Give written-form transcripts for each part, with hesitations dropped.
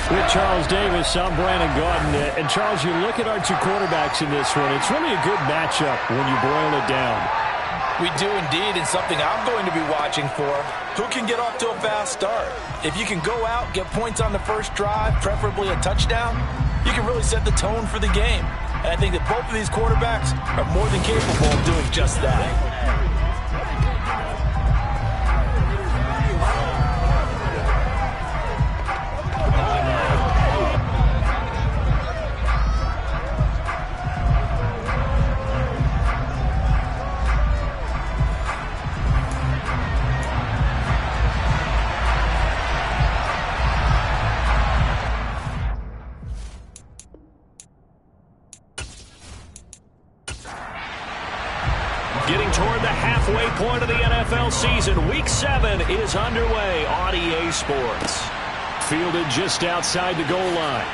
With Charles Davis, I'm Brandon Gaudin. And Charles, you look at our two quarterbacks in this one, it's really a good matchup when you boil it down. We do indeed, and something I'm going to be watching for. Who can get off to a fast start? If you can go out, get points on the first drive, preferably a touchdown, you can really set the tone for the game. And I think that both of these quarterbacks are more than capable of doing just that. Getting toward the halfway point of the NFL season, Week 7 is underway on EA Sports. Fielded just outside the goal line.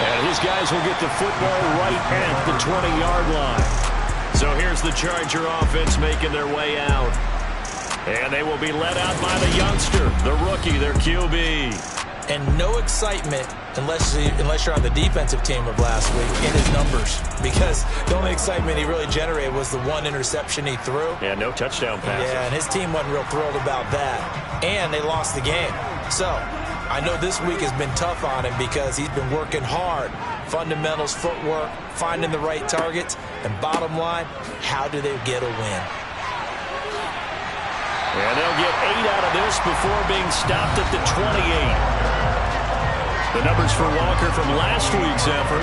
And his guys will get the football right at the 20-yard line. So here's the Charger offense making their way out. And they will be led out by the youngster, the rookie, their QB. And no excitement unless you're on the defensive team of last week in his numbers, because the only excitement he really generated was the one interception he threw. Yeah, no touchdown passes. Yeah, and his team wasn't real thrilled about that. And they lost the game. So I know this week has been tough on him because he's been working hard. Fundamentals, footwork, finding the right targets, and bottom line, how do they get a win? And they'll get 8 out of this before being stopped at the 28. The numbers for Walker from last week's effort: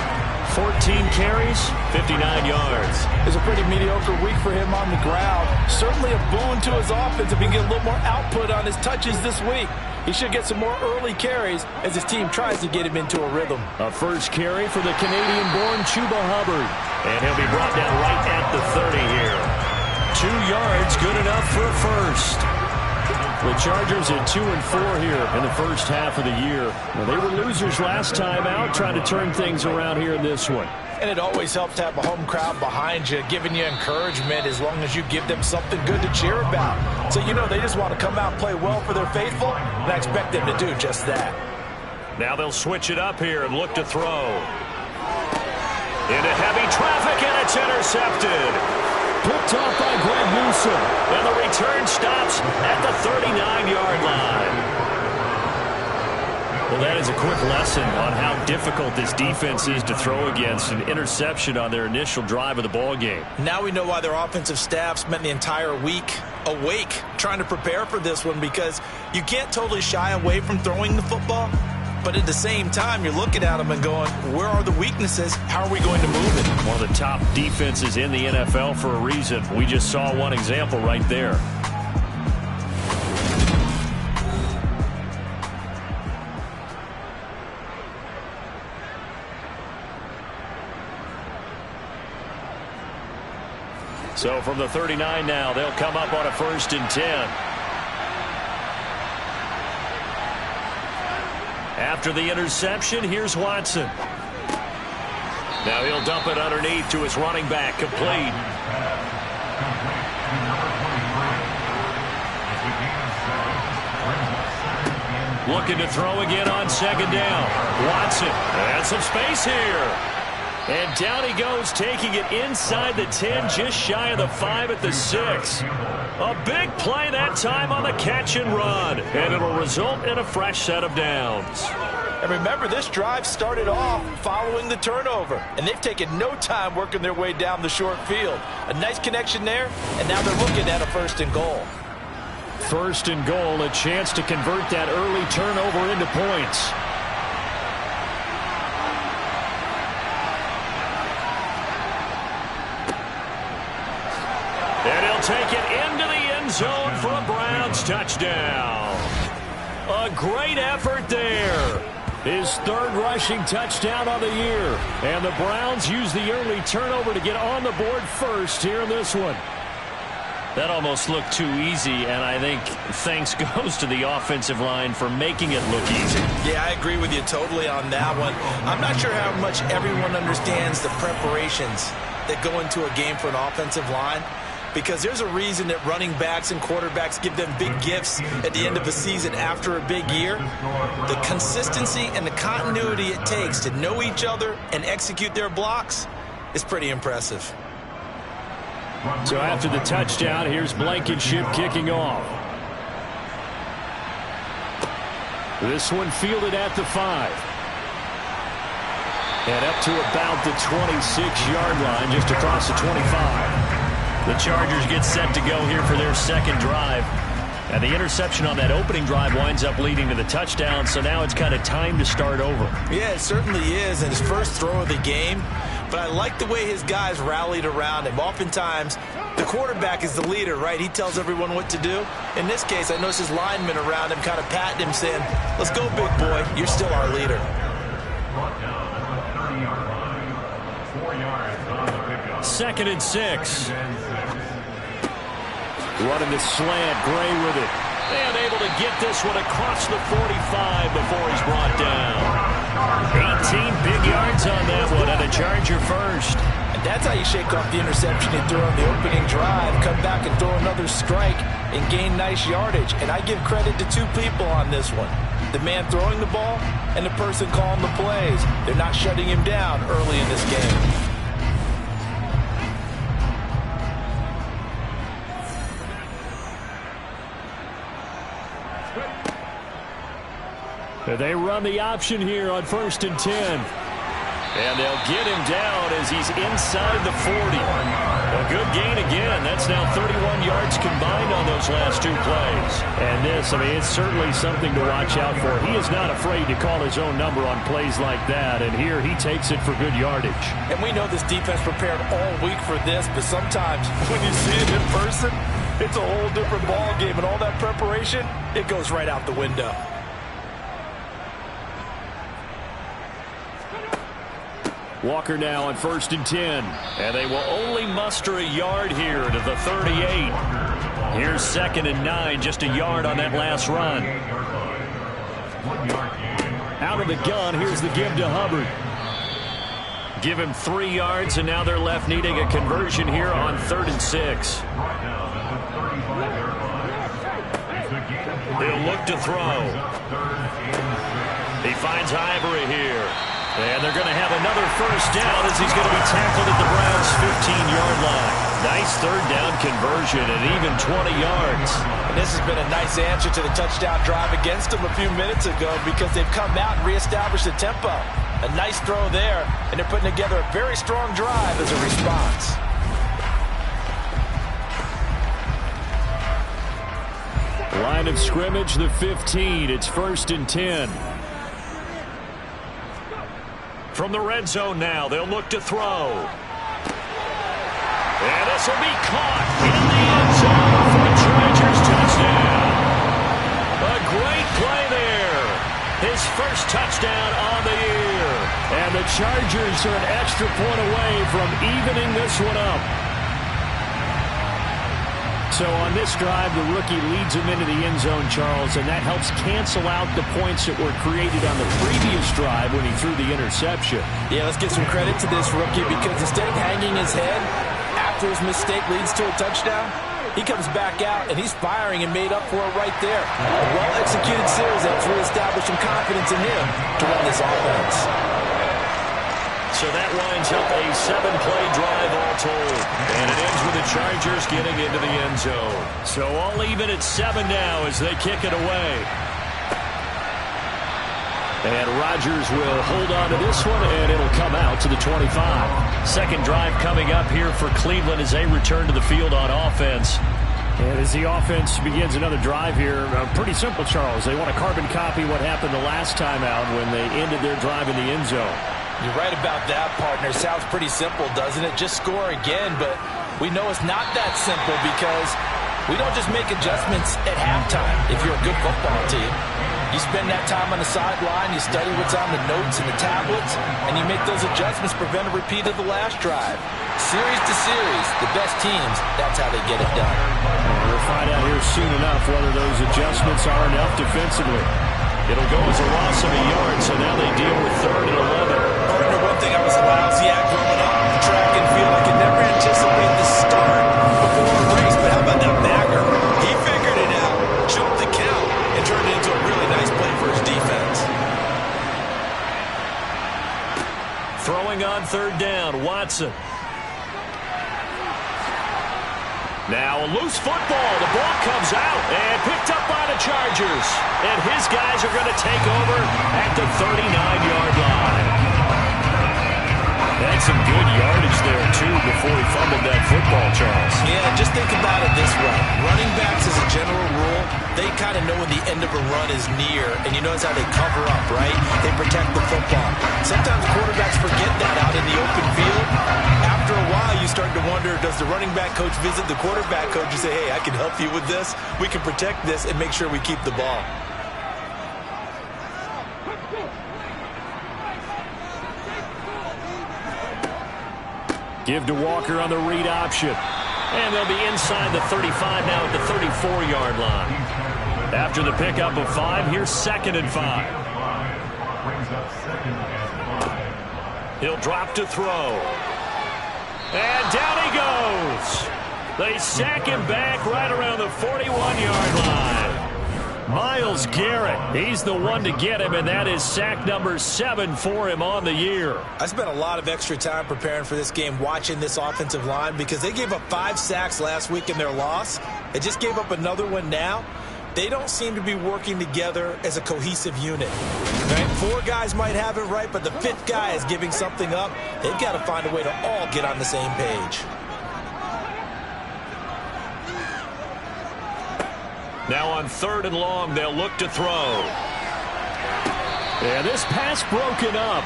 14 carries, 59 yards. It's a pretty mediocre week for him on the ground. Certainly a boon to his offense if he can get a little more output on his touches this week. He should get some more early carries as his team tries to get him into a rhythm. A first carry for the Canadian-born Chuba Hubbard. And he'll be brought down right at the 30 here. 2 yards, good enough for a first. The Chargers at 2-4 here in the first half of the year. Well, they were losers last time out, trying to turn things around here in this one. And it always helps to have a home crowd behind you, giving you encouragement as long as you give them something good to cheer about. So, you know, they just want to come out and play well for their faithful, and I expect them to do just that. Now they'll switch it up here and look to throw. Into heavy traffic, and it's intercepted. Picked off by Greg Newsom, and the return stops at the 39-yard line. Well, that is a quick lesson on how difficult this defense is to throw against. An interception on their initial drive of the ball game. Now we know why their offensive staff spent the entire week awake trying to prepare for this one, because you can't totally shy away from throwing the football. But at the same time, you're looking at them and going, where are the weaknesses? How are we going to move it? One of the top defenses in the NFL for a reason. We just saw one example right there. So from the 39 now, they'll come up on a 1st and 10. After the interception, here's Watson. Now he'll dump it underneath to his running back, complete. Looking to throw again on 2nd down. Watson, and some space here. And down he goes, taking it inside the 10, just shy of the 5 at the 6. A big play that time on the catch and run, and it'll result in a fresh set of downs. And remember, this drive started off following the turnover, and they've taken no time working their way down the short field. A nice connection there, and now they're looking at a 1st and goal. 1st and goal, a chance to convert that early turnover into points. And he'll take it into the end zone for a Browns touchdown. A great effort there. His 3rd rushing touchdown on the year. And the Browns use the early turnover to get on the board first here in this one. That almost looked too easy, and I think thanks goes to the offensive line for making it look easy. Yeah, I agree with you totally on that one. I'm not sure how much everyone understands the preparations that go into a game for an offensive line. because there's a reason that running backs and quarterbacks give them big gifts at the end of a season after a big year. The consistency and the continuity it takes to know each other and execute their blocks is pretty impressive. So after the touchdown, here's Blankenship kicking off. This one fielded at the 5. And up to about the 26-yard line, just across the 25. The Chargers get set to go here for their second drive. And the interception on that opening drive winds up leading to the touchdown, so now it's kind of time to start over. Yeah, it certainly is, and his first throw of the game. But I like the way his guys rallied around him. Oftentimes, the quarterback is the leader, right? He tells everyone what to do. In this case, I noticed his linemen around him kind of patting him, saying, "Let's go, big boy. You're still our leader." 2nd and 6. Running the slant, Gray with it. And able to get this one across the 45 before he's brought down. 18 big yards on that one, and a Charger first. And that's how you shake off the interception he threw on the opening drive, come back and throw another strike and gain nice yardage. And I give credit to two people on this one. The man throwing the ball and the person calling the plays. They're not shutting him down early in this game. They run the option here on 1st and 10. And they'll get him down as he's inside the 40. A good gain again. That's now 31 yards combined on those last two plays. And this, I mean, it's certainly something to watch out for. He is not afraid to call his own number on plays like that. And here he takes it for good yardage. And we know this defense prepared all week for this, but sometimes when you see it in person, it's a whole different ball game. And all that preparation, it goes right out the window. Walker now on 1st and 10. And they will only muster a yard here to the 38. Here's 2nd and 9, just a yard on that last run. Out of the gun, here's the give to Hubbard. Give him 3 yards, and now they're left needing a conversion here on 3rd and 6. He'll look to throw. He finds Ivory here. And they're going to have another first down as he's going to be tackled at the Browns' 15-yard line. Nice third down conversion and even 20 yards. And this has been a nice answer to the touchdown drive against them a few minutes ago because they've come out and reestablished the tempo. A nice throw there, and they're putting together a very strong drive as a response. Line of scrimmage, the 15. It's 1st and 10. From the red zone now, they'll look to throw. And this will be caught in the end zone for a Chargers touchdown. A great play there. His first touchdown on the year. And the Chargers are an extra point away from evening this one up. So on this drive, the rookie leads him into the end zone, Charles, and that helps cancel out the points that were created on the previous drive when he threw the interception. Yeah, let's give some credit to this rookie because instead of hanging his head after his mistake leads to a touchdown, he comes back out and he's firing and made up for it right there. A well-executed series that's reestablished some confidence in him to run this offense. So that winds up a 7-play drive all told. And it ends with the Chargers getting into the end zone. So all even at 7 now as they kick it away. And Rodgers will hold on to this one, and it'll come out to the 25. Second drive coming up here for Cleveland as they return to the field on offense. And as the offense begins another drive here, pretty simple, Charles. They want to carbon copy what happened the last time out when they ended their drive in the end zone. You're right about that, partner. Sounds pretty simple, doesn't it? Just score again, but we know it's not that simple because we don't just make adjustments at halftime if you're a good football team. You spend that time on the sideline, you study what's on the notes and the tablets, and you make those adjustments to prevent a repeat of the last drive. Series to series, the best teams, that's how they get it done. We'll find out here soon enough whether those adjustments are enough defensively. It'll go as a loss of a yard, so now they deal with 3rd and 11. Partner, one thing I was lousy at growing up in track and field, I could never anticipate the start before Throwing on third down, Watson. Now a loose football. The ball comes out and picked up by the Chargers. And his guys are going to take over at the 39-yard line. That's some good yardage there, too, before he fumbled that football, Charles. Yeah, just think about it this way. Running backs, as a general rule, they kind of know when the end of a run is near, and you notice how they cover up, right? They protect the football. Sometimes quarterbacks forget that out in the open field. After a while, you start to wonder, does the running back coach visit the quarterback coach and say, hey, I can help you with this? We can protect this and make sure we keep the ball. Give to Walker on the read option. And they'll be inside the 35 now at the 34-yard line. After the pickup of 5, here's 2nd and 5. He'll drop to throw. And down he goes. They sack him back right around the 41-yard line. Myles Garrett, he's the one to get him, and that is sack number 7 for him on the year. I spent a lot of extra time preparing for this game, watching this offensive line, because they gave up 5 sacks last week in their loss. They just gave up another one now. They don't seem to be working together as a cohesive unit. Right? 4 guys might have it right, but the 5th guy is giving something up. They've got to find a way to all get on the same page. Now on 3rd and long, they'll look to throw. Yeah, this pass broken up.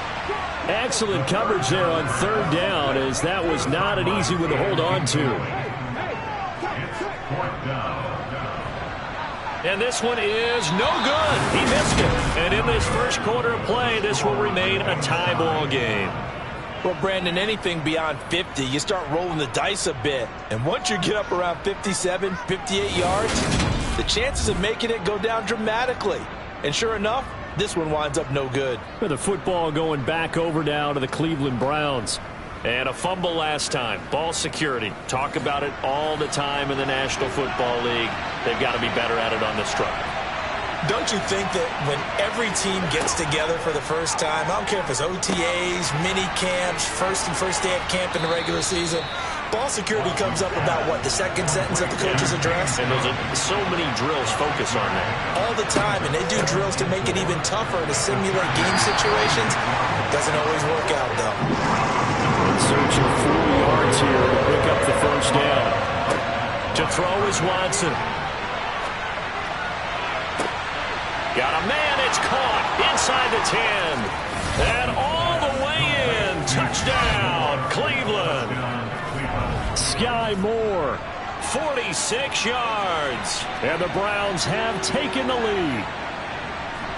Excellent coverage there on 3rd down, as that was not an easy one to hold on to. And this one is no good. He missed it. And in this first quarter of play, this will remain a tie ball game. Well, Brandon, anything beyond 50, you start rolling the dice a bit. And once you get up around 57, 58 yards, the chances of making it go down dramatically. And sure enough, this one winds up no good. With the football going back over now to the Cleveland Browns. And a fumble last time. Ball security. Talk about it all the time in the National Football League. They've got to be better at it on this drive. Don't you think that when every team gets together for the first time, I don't care if it's OTAs, mini camps, first day of camp in the regular season, ball security comes up about, what, the second sentence of the coach's address? And those are so many drills focus on that. All the time, and they do drills to make it even tougher to simulate game situations. Doesn't always work out, though. In search of 4 yards here to pick up the first down. To throw is Watson. Got a man, it's caught inside the 10. And all the way in. Touchdown, Cleveland. Sky Moore, 46 yards. And the Browns have taken the lead.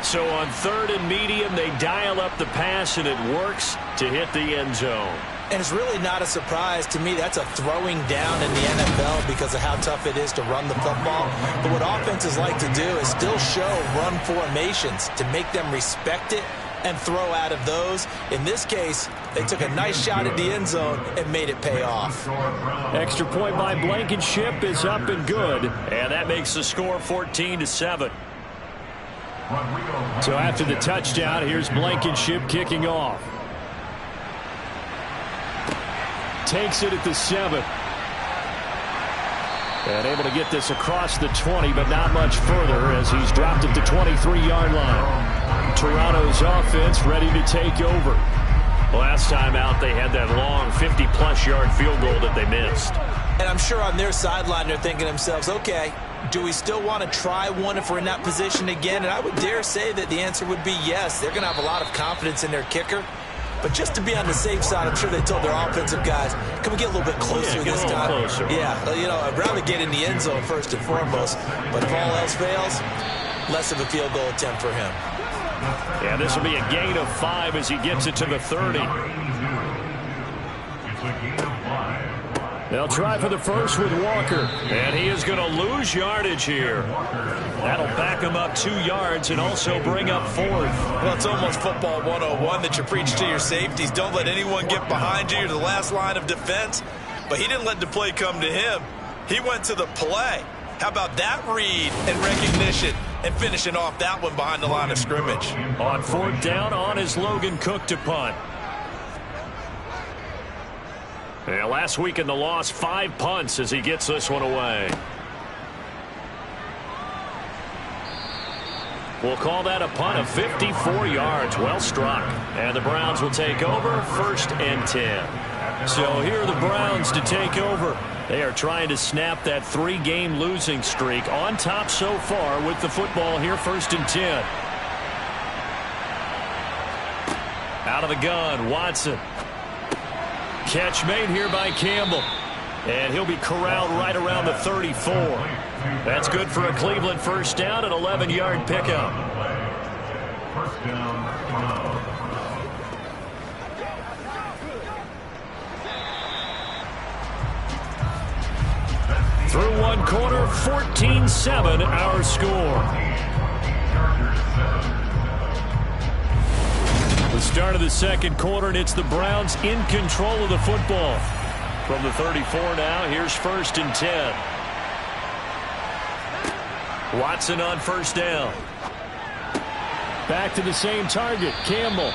So on 3rd and medium, they dial up the pass, and it works to hit the end zone. And it's really not a surprise to me. That's a throwing down in the NFL because of how tough it is to run the football. But what offenses like to do is still show run formations to make them respect it and throw out of those. In this case, they took a nice shot at the end zone and made it pay off. Extra point by Blankenship is up and good. And that makes the score 14-7. So after the touchdown, here's Blankenship kicking off. Takes it at the 7. And able to get this across the 20, but not much further as he's dropped at the 23-yard line. Toronto's offense ready to take over. Last time out, they had that long 50-plus yard field goal that they missed. And I'm sure on their sideline they're thinking to themselves, okay, do we still want to try one if we're in that position again? And I would dare say that the answer would be yes. They're going to have a lot of confidence in their kicker. But just to be on the safe side, I'm sure they told their offensive guys, can we get a little bit closer this time? Closer. Yeah, you know, I'd rather get in the end zone first and foremost. But if all else fails, less of a field goal attempt for him. Yeah, this will be a gain of 5 as he gets it to the 30. They'll try for the first with Walker. And he is going to lose yardage here. That'll back him up 2 yards and also bring up 4th. Well, it's almost football 101 that you preach to your safeties. Don't let anyone get behind you. You're the last line of defense. But he didn't let the play come to him. He went to the play. How about that read and recognition and finishing off that one behind the line of scrimmage? On 4th down, on is Logan Cook to punt. And last week in the loss, 5 punts as he gets this one away. We'll call that a punt of 54 yards. Well struck. And the Browns will take over 1st and 10. So here are the Browns to take over. They are trying to snap that 3-game losing streak. On top so far with the football here, 1st and 10. Out of the gun, Watson. Catch made here by Campbell. And he'll be corralled right around the 34. That's good for a Cleveland 1st down, an 11-yard pickup. 1st down. Through 1 quarter, 14-7 our score. The start of the 2nd quarter, and it's the Browns in control of the football. From the 34 now, here's 1st and 10. Watson on 1st down. Back to the same target, Campbell.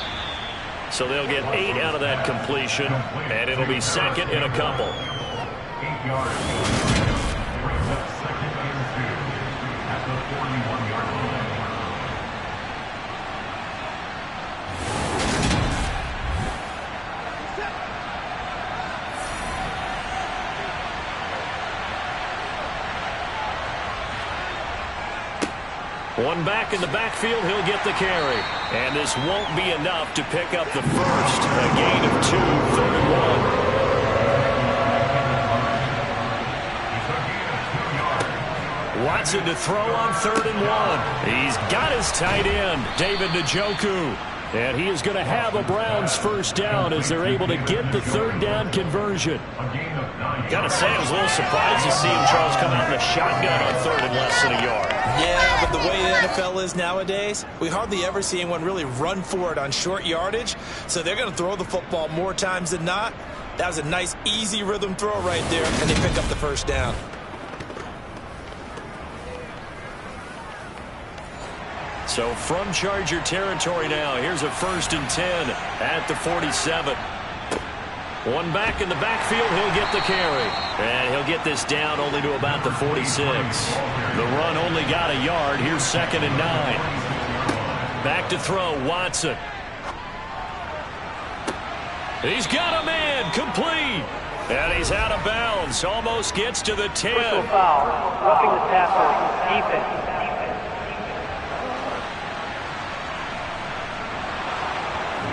So they'll get 8 out of that completion, and it'll be 2nd and a couple. 8 yards. At the 41-yard line. One back in the backfield, he'll get the carry. And this won't be enough to pick up the first. A gain of 2, 3rd and 1. Watson to throw on 3rd and 1. He's got his tight end, David Njoku. And he is going to have a Browns 1st down as they're able to get the 3rd down conversion. Got to say, I was a little surprised to see him, Charles, come out in the shotgun on 3rd and less than a yard. Yeah, but the way the NFL is nowadays, we hardly ever see anyone really run for it on short yardage. So they're going to throw the football more times than not. That was a nice, easy rhythm throw right there, and they pick up the 1st down. So from Charger territory now, here's a 1st and 10 at the 47. One back in the backfield, he'll get the carry. And he'll get this down only to about the 46. The run only got a yard. Here's 2nd and 9. Back to throw, Watson. He's got a man, complete. And he's out of bounds, almost gets to the 10. Personal foul, roughing the passer, defense.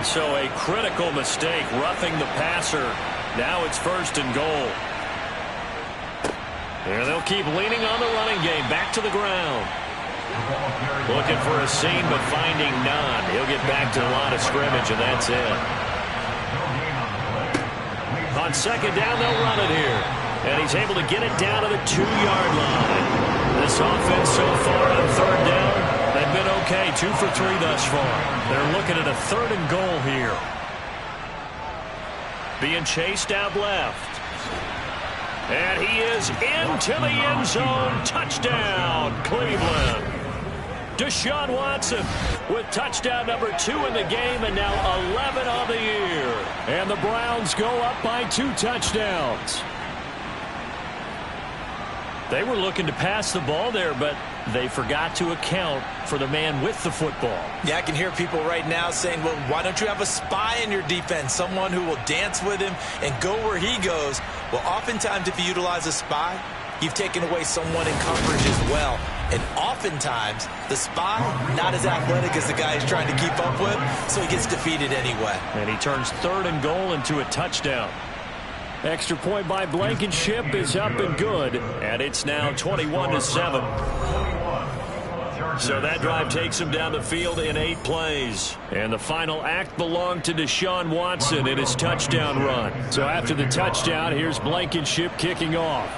So a critical mistake, roughing the passer. Now it's 1st and goal. And they'll keep leaning on the running game. Back to the ground. Looking for a seam, but finding none. He'll get back to the line of scrimmage, and that's it. On 2nd down, they'll run it here. And he's able to get it down to the 2-yard line. This offense so far on 3rd down, they've been okay, 2 for 3 thus far. They're looking at a 3rd and goal here. Being chased out left. And he is into the end zone. Touchdown, Cleveland. Deshaun Watson with touchdown number 2 in the game, and now 11 on the year. And the Browns go up by 2 touchdowns. They were looking to pass the ball there, but they forgot to account for the man with the football. Yeah, I can hear people right now saying, well, why don't you have a spy in your defense, someone who will dance with him and go where he goes? Well, oftentimes if you utilize a spy, you've taken away someone in coverage as well. And oftentimes, the spy, not as athletic as the guy he's trying to keep up with, so he gets defeated anyway. And he turns 3rd and goal into a touchdown. Extra point by Blankenship is up and good, and it's now 21-7. So that drive takes him down the field in 8 plays. And the final act belonged to Deshaun Watson in his touchdown run. So after the touchdown, here's Blankenship kicking off.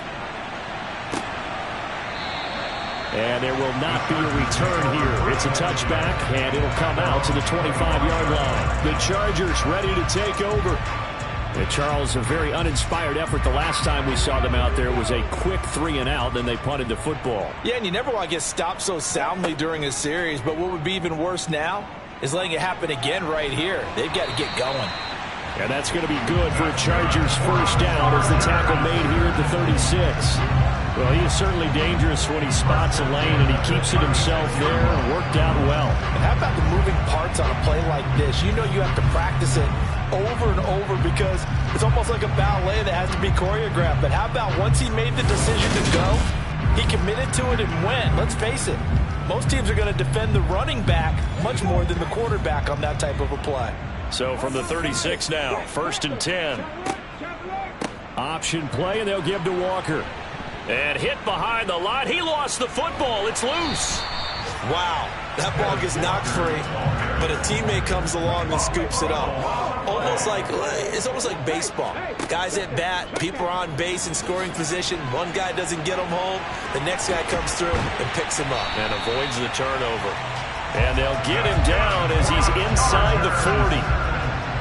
And there will not be a return here. It's a touchback, and it'll come out to the 25-yard line. The Chargers ready to take over. Charles, a very uninspired effort. The last time we saw them out there was a quick 3-and-out, then they punted the football. Yeah, and you never want to get stopped so soundly during a series, but what would be even worse now is letting it happen again right here. They've got to get going. And that's going to be good for a Chargers first down as the tackle made here at the 36. Well, he is certainly dangerous when he spots a lane, and he keeps it himself there and worked out well. And how about the moving parts on a play like this? You know you have to practice it over and over because it's almost like a ballet that has to be choreographed. But how about once he made the decision to go, he committed to it and went. Let's face it, most teams are going to defend the running back much more than the quarterback on that type of a play. So from the 36 now, 1st and 10. Option play, and they'll give to Walker. And hit behind the line. He lost the football. It's loose. Wow, that ball gets knocked free, but a teammate comes along and scoops it up. It's almost like baseball. Guys at bat, people are on base in scoring position. One guy doesn't get him home. The next guy comes through and picks him up. And avoids the turnover. And they'll get him down as he's inside the 40.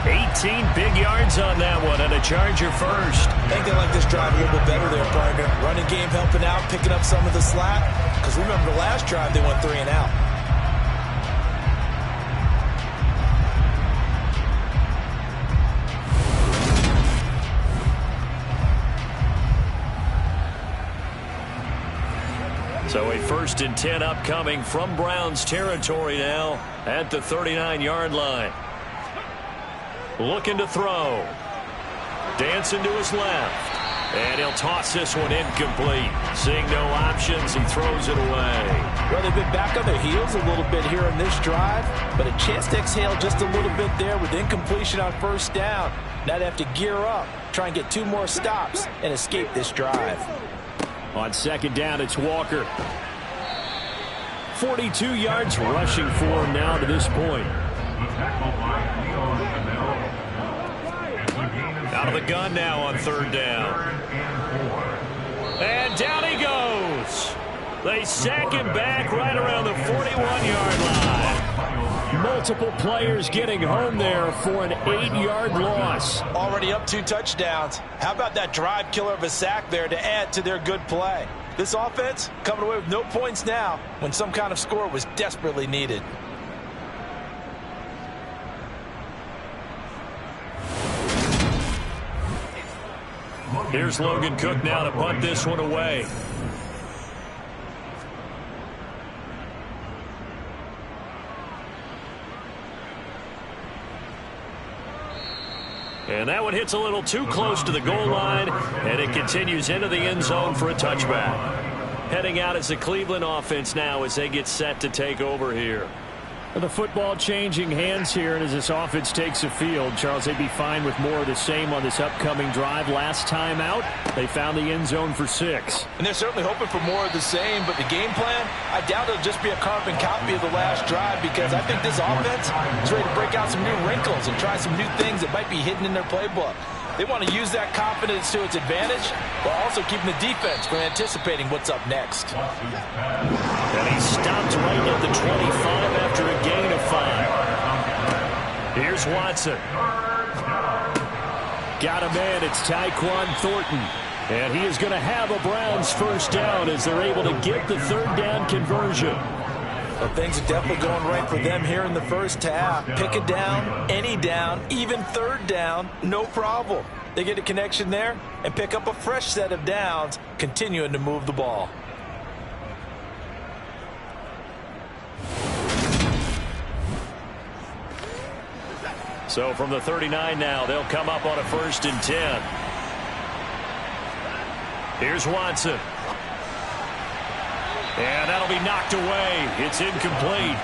18 big yards on that one, and a Charger first. I think they like this drive a little bit better there, partner. Running game helping out, picking up some of the slack. Because remember the last drive, they went 3 and out. So a 1st and 10 upcoming from Browns territory now at the 39-yard line. Looking to throw. Dancing to his left. And he'll toss this one incomplete. Seeing no options, he throws it away. Well, they've been back on their heels a little bit here on this drive, but a chance to exhale just a little bit there with incompletion on 1st down. Now they have to gear up, try and get 2 more stops, and escape this drive. On 2nd down, it's Walker. 42 yards rushing for him now to this point. Out of the gun now on 3rd down. And down he goes. They sack him back right around the 41-yard line. Multiple players getting home there for an 8-yard loss. Already up 2 touchdowns. How about that drive killer of a sack there to add to their good play? This offense coming away with no points now when some kind of score was desperately needed. Here's Logan Cook now to punt this one away. And that one hits a little too close to the goal line, and it continues into the end zone for a touchback. Heading out as the Cleveland offense now as they get set to take over here. The football changing hands here, and as this offense takes the field, Charles, they'd be fine with more of the same on this upcoming drive. Last time out, they found the end zone for 6. And they're certainly hoping for more of the same, but the game plan, I doubt it'll just be a carbon copy of the last drive, because I think this offense is ready to break out some new wrinkles and try some new things that might be hidden in their playbook. They want to use that confidence to its advantage, while also keeping the defense from anticipating what's up next. And he stopped right at the 25 after a gain of 5. Here's Watson. Got a man. It's Tyquan Thornton. And he is going to have a Browns first down as they're able to get the 3rd down conversion. Well, things are definitely going right for them here in the first half. Pick a down, any down, even 3rd down, no problem. They get a connection there and pick up a fresh set of downs, continuing to move the ball. So from the 39 now, they'll come up on a 1st and 10. Here's Watson. And that'll be knocked away. It's incomplete.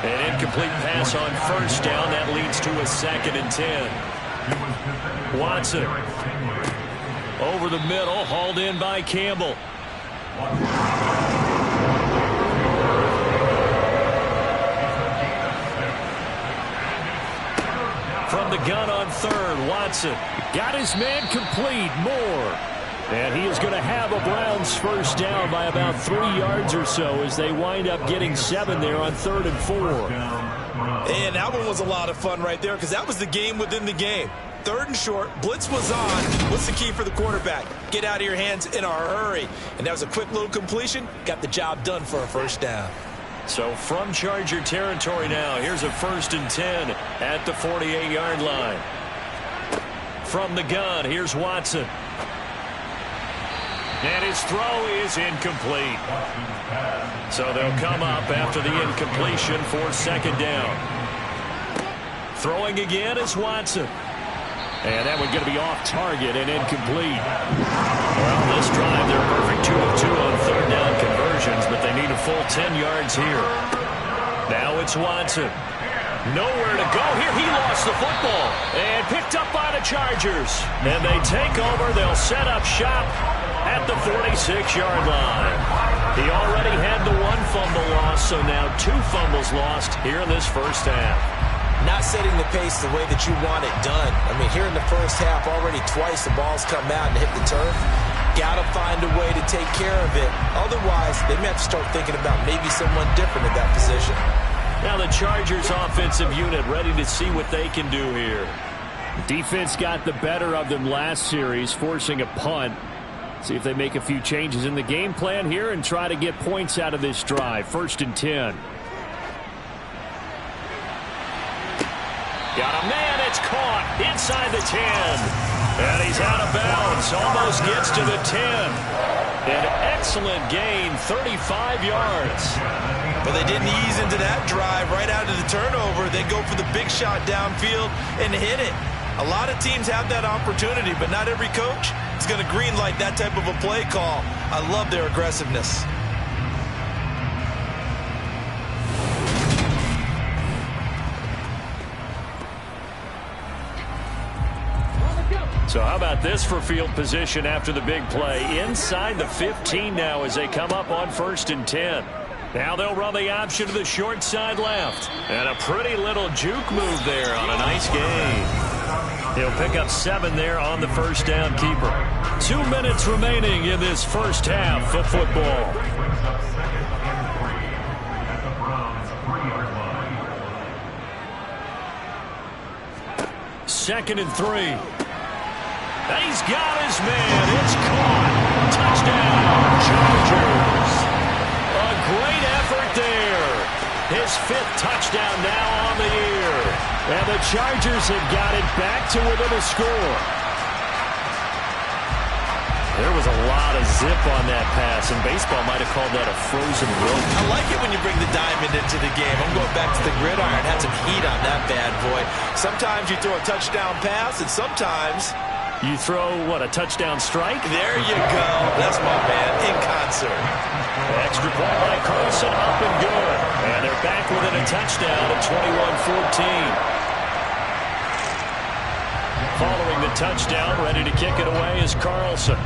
An incomplete pass on 1st down. That leads to a 2nd and 10. Watson. Over the middle, hauled in by Campbell. From the gun on 3rd, Watson got his man complete. Moore. And he is going to have a Browns first down by about 3 yards or so as they wind up getting 7 there on 3rd and 4. And that one was a lot of fun right there because that was the game within the game. 3rd and short, blitz was on. What's the key for the quarterback? Get out of your hands in a hurry. And that was a quick little completion. Got the job done for a first down. So from Charger territory now, here's a 1st and 10 at the 48-yard line. from the gun. Here's Watson. And his throw is incomplete. So they'll come up after the incompletion for second down. Throwing again is Watson. And that one's going to be off target and incomplete. Well, this drive, they're perfect 2 of 2 on third down conversions, but they need a full 10 yards here. Now it's Watson. Nowhere to go here. He lost the football and picked up by the Chargers. And they take over. They'll set up shop at the 46-yard line. He already had the 1 fumble loss, so now 2 fumbles lost here in this first half. Not setting the pace the way that you want it done. I mean, here in the first half, already twice the ball's come out and hit the turf. Got to find a way to take care of it. Otherwise, they may have to start thinking about maybe someone different in that position. Now the Chargers offensive unit ready to see what they can do here. Defense got the better of them last series, forcing a punt. See if they make a few changes in the game plan here and try to get points out of this drive. 1st and 10. Got a man, it's caught inside the 10. And he's out of bounds, almost gets to the 10. An excellent gain, 35 yards. But they didn't ease into that drive right out of the turnover. They go for the big shot downfield and hit it. A lot of teams have that opportunity, but not every coach is going to green light that type of a play call. I love their aggressiveness. So how about this for field position after the big play? Inside the 15 now as they come up on 1st and 10. Now they'll run the option to the short side left. And a pretty little juke move there on a nice gain. He'll pick up 7 there on the first down keeper. 2 minutes remaining in this first half of football. 2nd and 3. And he's got his man. It's caught. Touchdown, Chargers. A great effort there. His 5th touchdown now on the year. And the Chargers have got it back to within a score. There was a lot of zip on that pass, and baseball might have called that a frozen rope. I like it when you bring the diamond into the game. I'm going back to the gridiron. Had some heat on that bad boy. Sometimes you throw a touchdown pass, and sometimes you throw, what, a touchdown strike? There you go. That's my man, in concert. Extra point by Carlson, up and good. And they're back within a touchdown at 21-14. Following the touchdown, ready to kick it away is Carlson.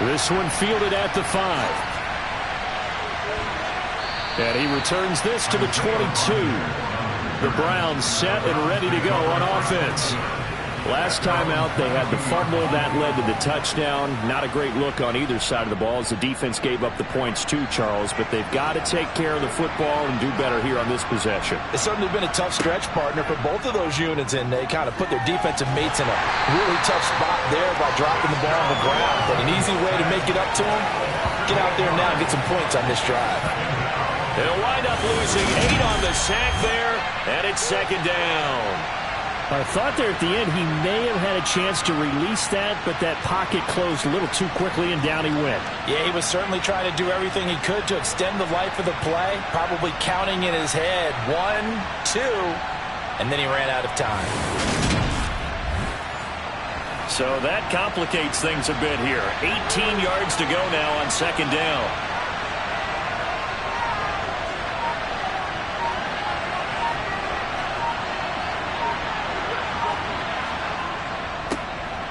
This one fielded at the 5. And he returns this to the 22. The Browns set and ready to go on offense. Last time out, they had the fumble. That led to the touchdown. Not a great look on either side of the ball as the defense gave up the points too, Charles. But they've got to take care of the football and do better here on this possession. It's certainly been a tough stretch, partner, for both of those units, and they kind of put their defensive mates in a really tough spot there by dropping the ball on the ground. But an easy way to make it up to them, get out there now and get some points on this drive. They'll wind up losing 8 on the sack there, and it's 2nd down. I thought there at the end he may have had a chance to release that, but that pocket closed a little too quickly, and down he went. Yeah, he was certainly trying to do everything he could to extend the life of the play, probably counting in his head 1, 2, and then he ran out of time. So that complicates things a bit here. 18 yards to go now on 2nd down.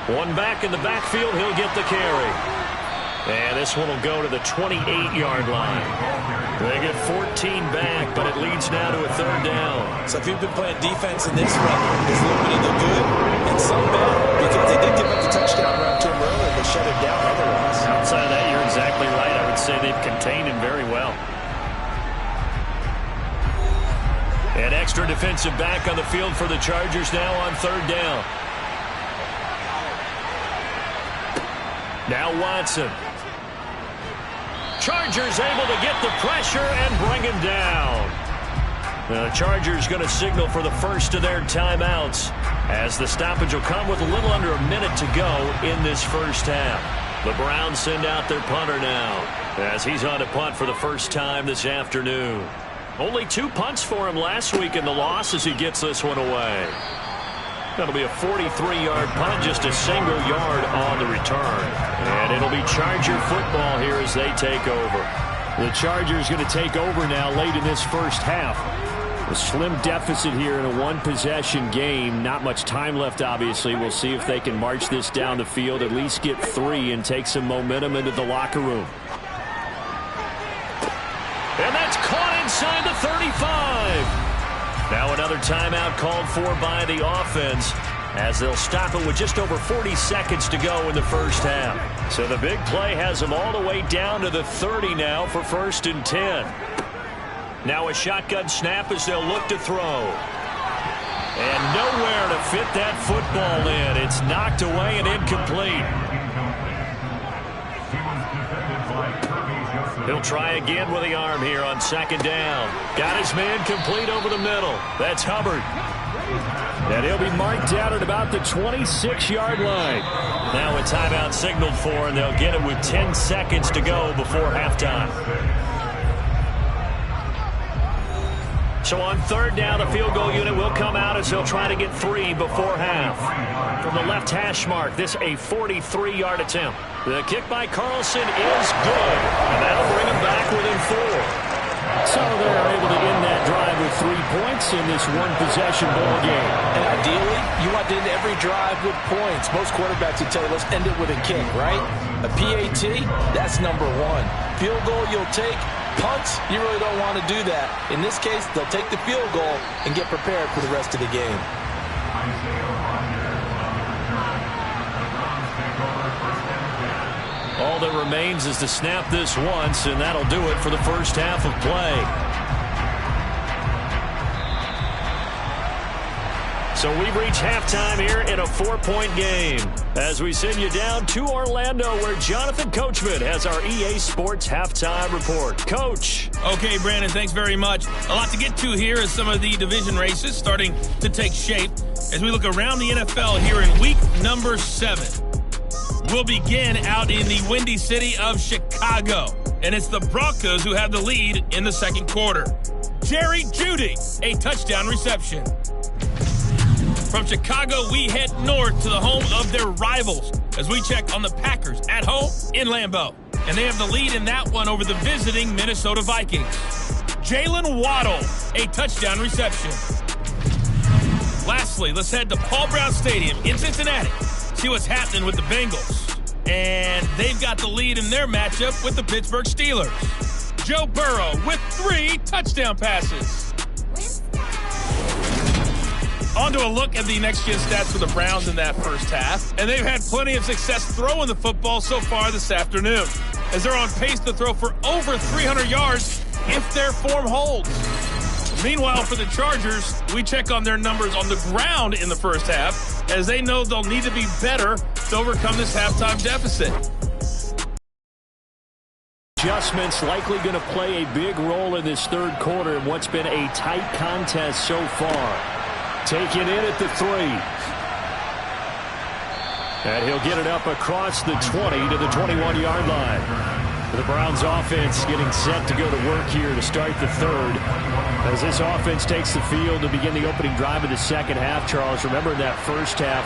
One back in the backfield, he'll get the carry. And this one will go to the 28-yard line. They get 14 back, but it leads now to a 3rd down. So if you've been playing defense in this run, there's a little bit of the good and some bad, because they did give up the touchdown run to him earlier. They shut him down otherwise. Outside of that, you're exactly right. I would say they've contained him very well. An extra defensive back on the field for the Chargers now on 3rd down. Now Watson. Chargers able to get the pressure and bring him down. The Chargers going to signal for the first of their timeouts, as the stoppage will come with a little under a minute to go in this first half. The Browns send out their punter now, as he's on to punt for the first time this afternoon. Only 2 punts for him last week in the loss as he gets this one away. That'll be a 43-yard punt, just a single yard on the return. And it'll be Charger football here as they take over. The Chargers going to take over now late in this first half. A slim deficit here in a one-possession game. Not much time left, obviously. We'll see if they can march this down the field, at least get 3 and take some momentum into the locker room. And that's caught inside the 35. Now another timeout called for by the offense, as they'll stop it with just over 40 seconds to go in the first half. So the big play has them all the way down to the 30 now for 1st and 10. Now a shotgun snap as they'll look to throw. And nowhere to fit that football in. It's knocked away and incomplete. He'll try again with the arm here on 2nd down. Got his man complete over the middle. That's Hubbard. And he'll be marked down at about the 26-yard line. Now a timeout signaled for, and they'll get it with 10 seconds to go before halftime. So on 3rd down, the field goal unit will come out as they'll try to get 3 before half. From the left hash mark, this a 43-yard attempt. The kick by Carlson is good, and that'll bring him back within 4. So they're able to end that drive with 3 points in this one-possession ball game. And ideally, you want to end every drive with points. Most quarterbacks would tell you, let's end it with a kick, right? A PAT, that's number 1. Field goal you'll take. Punts, you really don't want to do that. In this case, they'll take the field goal and get prepared for the rest of the game. All that remains is to snap this once, and that'll do it for the first half of play. So we've reached halftime here in a 4-point game, as we send you down to Orlando, where Jonathan Coachman has our EA Sports halftime report. Coach. Okay, Brandon, thanks very much. A lot to get to here as some of the division races starting to take shape as we look around the NFL here in week number 7. We'll begin out in the windy city of Chicago, and it's the Broncos who have the lead in the 2nd quarter. Jerry Jeudy, a touchdown reception. From Chicago, we head north to the home of their rivals as we check on the Packers at home in Lambeau. And they have the lead in that one over the visiting Minnesota Vikings. Jalen Waddle, a touchdown reception. Lastly, let's head to Paul Brown Stadium in Cincinnati. See what's happening with the Bengals. And they've got the lead in their matchup with the Pittsburgh Steelers. Joe Burrow with 3 touchdown passes. On to a look at the next-gen stats for the Browns in that first half. And they've had plenty of success throwing the football so far this afternoon, as they're on pace to throw for over 300 yards if their form holds. Meanwhile, for the Chargers, we check on their numbers on the ground in the first half, as they know they'll need to be better to overcome this halftime deficit. Adjustments likely going to play a big role in this 3rd quarter in what's been a tight contest so far. Taken in at the 3. And he'll get it up across the 20 to the 21-yard line. The Browns offense getting set to go to work here to start the 3rd. As this offense takes the field to begin the opening drive of the 2nd half, Charles, remember in that first half,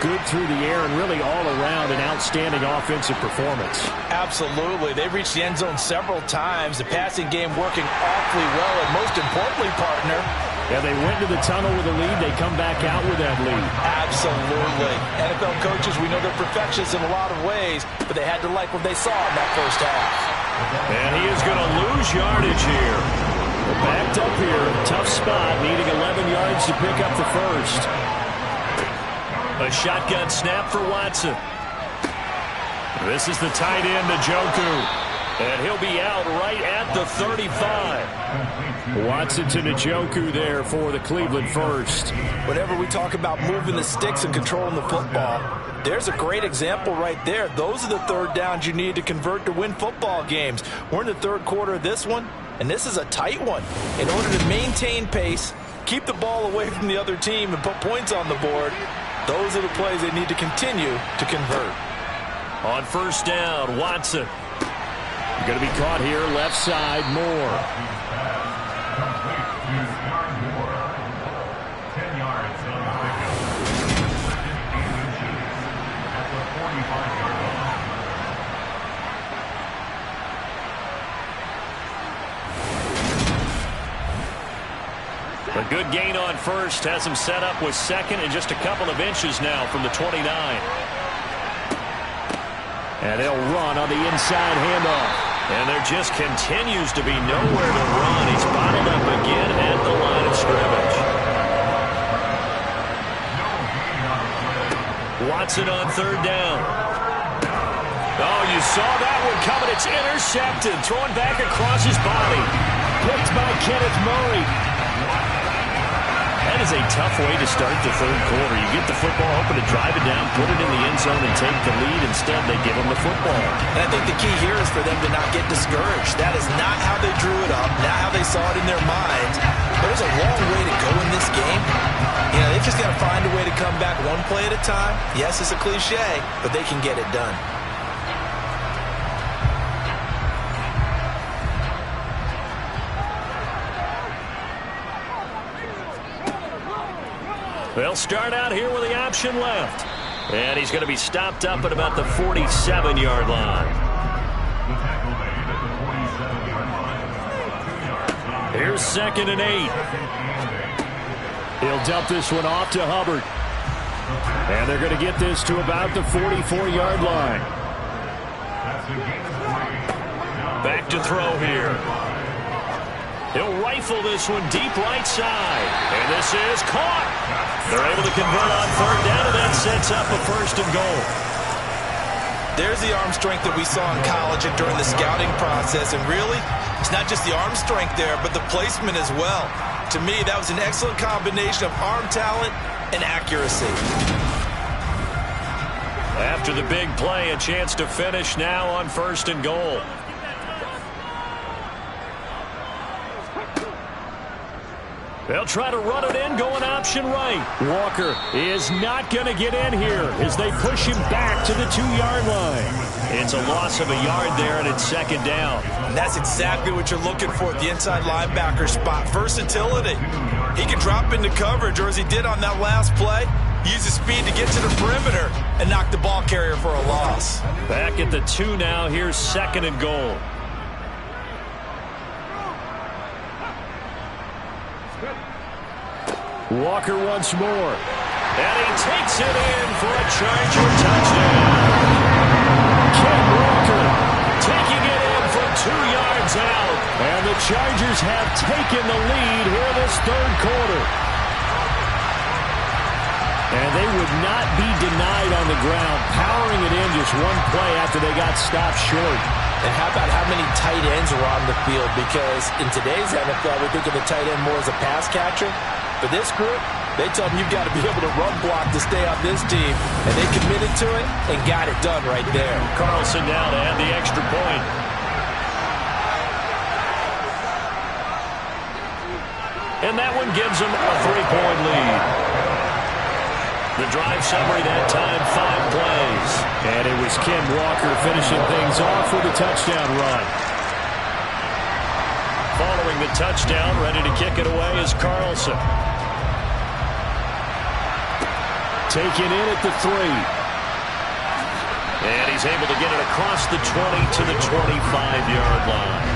good through the air and really all around an outstanding offensive performance. Absolutely. They've reached the end zone several times. The passing game working awfully well, and most importantly, partner, yeah, they went to the tunnel with a lead. They come back out with that lead. Absolutely. NFL coaches, we know they're perfectionists in a lot of ways, but they had to like what they saw in that first half. And he is going to lose yardage here. Backed up here. Tough spot, needing 11 yards to pick up the first. A shotgun snap for Watson. This is the tight end, Njoku. And he'll be out right at the 35. Watson to Njoku there for the Cleveland first. Whenever we talk about moving the sticks and controlling the football, there's a great example right there. Those are the 3rd downs you need to convert to win football games. We're in the 3rd quarter of this one. And this is a tight one. In order to maintain pace, keep the ball away from the other team, and put points on the board, those are the plays they need to continue to convert. On first down, Watson. Going to be caught here, left side, Moore. 10 yards on the pickup. At the 45-yard line. A good gain on first has him set up with second and just a couple of inches now from the 29. And they'll run on the inside handoff. And there just continues to be nowhere to run. He's bottled up again at the line of scrimmage. Watson on third down. Oh, you saw that one coming. It's intercepted. Thrown back across his body. Picked by Kenneth Murray. That is a tough way to start the third quarter. You get the football, hoping to drive it down, put it in the end zone, and take the lead. Instead, they give them the football. And I think the key here is for them to not get discouraged. That is not how they drew it up, not how they saw it in their minds. There's a long way to go in this game. You know, they've just got to find a way to come back one play at a time. Yes, it's a cliche, but they can get it done. They'll start out here with the option left. And he's going to be stopped up at about the 47-yard line. The tackle made at the 47-yard line. 2 yards. Here's 2nd and 8. He'll dump this one off to Hubbard. And they're going to get this to about the 44-yard line. Back to throw here. He'll rifle this one deep right side. And this is caught. They're able to convert on third down, and that sets up a 1st and goal. There's the arm strength that we saw in college and during the scouting process. And really, it's not just the arm strength there, but the placement as well. To me, that was an excellent combination of arm talent and accuracy. After the big play, a chance to finish now on 1st and goal. They'll try to run it in, going option right. Walker is not going to get in here as they push him back to the 2-yard line. It's a loss of a yard there, and it's 2nd down. And that's exactly what you're looking for at the inside linebacker spot. Versatility. He can drop into coverage, or as he did on that last play, use his speed to get to the perimeter and knock the ball carrier for a loss. Back at the 2 now. Here's 2nd and goal. Walker once more. And he takes it in for a Charger touchdown. Ken Walker taking it in from 2 yards out. And the Chargers have taken the lead here this third quarter. And they would not be denied on the ground, powering it in just one play after they got stopped short. And how about how many tight ends were on the field? Because in today's NFL, we think of the tight end more as a pass catcher. For this group, they tell them you've got to be able to run block to stay on this team. And they committed to it and got it done right there. Carlson now to add the extra point. And that one gives them a 3-point lead. The drive summary that time, 5 plays. And it was Ken Walker finishing things off with a touchdown run. Following the touchdown, ready to kick it away is Carlson. Taken in at the 3. And he's able to get it across the 20 to the 25-yard line.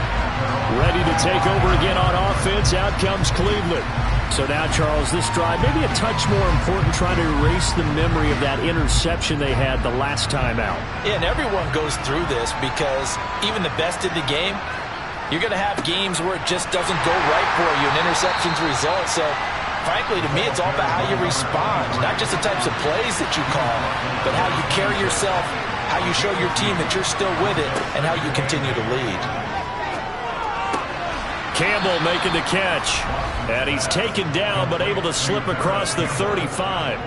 Ready to take over again on offense. Out comes Cleveland. So now, Charles, this drive maybe a touch more important, trying to erase the memory of that interception they had the last time out. Yeah, and everyone goes through this because even the best in the game, you're going to have games where it just doesn't go right for you, and interceptions result. So, frankly, to me, it's all about how you respond, not just the types of plays that you call, but how you carry yourself, how you show your team that you're still with it, and how you continue to lead. Campbell making the catch. And he's taken down, but able to slip across the 35.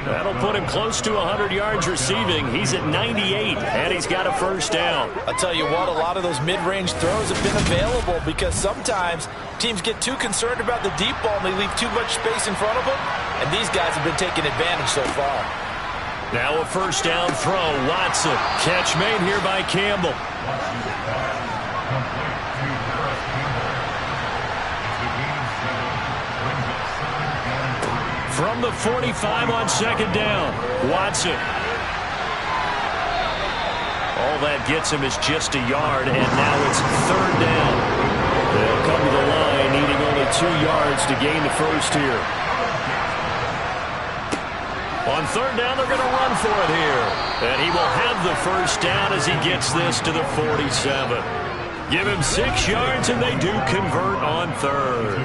That'll put him close to 100 yards receiving. He's at 98, and he's got a first down. I'll tell you what, a lot of those mid-range throws have been available because sometimes teams get too concerned about the deep ball and they leave too much space in front of them, and these guys have been taking advantage so far. Now a first down throw. Watson. Catch made here by Campbell. From the 45 on second down. Watson. All that gets him is just a yard, and now it's third down. They'll come to the line, needing only 2 yards to gain the first here. On third down, they're going to run for it here. And he will have the first down as he gets this to the 47. Give him 6 yards, and they do convert on third.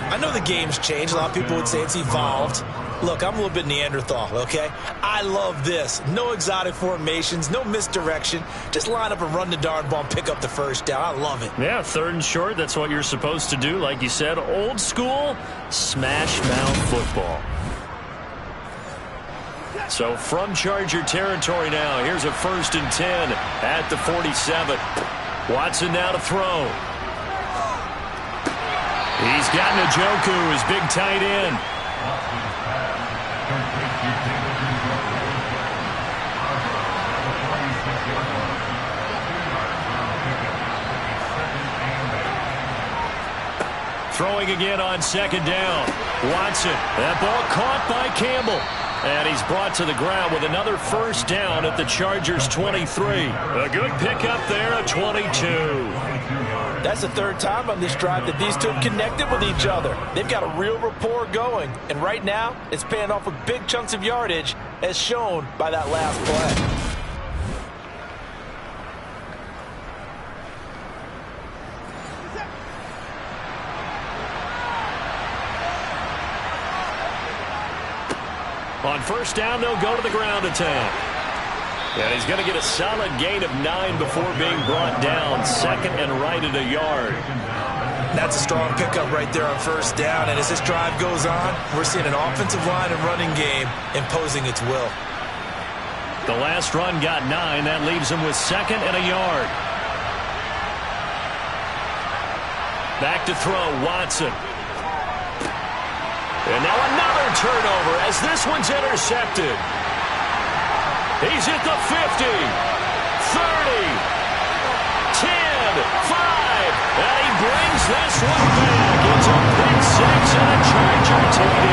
I know the game's changed. A lot of people would say it's evolved. Look, I'm a little bit Neanderthal, okay? I love this. No exotic formations, no misdirection. Just line up and run the darn ball and pick up the first down. I love it. Yeah, third and short, that's what you're supposed to do. Like you said, old school, smash mouth football. So from Charger territory now, here's a 1st and 10 at the 47. Watson now to throw. He's got Njoku, his big tight end. Throwing again on second down. Watson, that ball caught by Campbell. And he's brought to the ground with another first down at the Chargers 23. A good pickup there at 22. That's the third time on this drive that these two have connected with each other. They've got a real rapport going. And right now, it's paying off with big chunks of yardage, as shown by that last play. On first down, they'll go to the ground attack. And he's going to get a solid gain of 9 before being brought down. Second and right at a yard. That's a strong pickup right there on first down. And as this drive goes on, we're seeing an offensive line and running game imposing its will. The last run got 9. That leaves him with second and a yard. Back to throw, Watson. And now another turnover as this one's intercepted. He's at the 50, 30, 10, 5, and he brings this one back. It's a pick 6 and a Charger TD.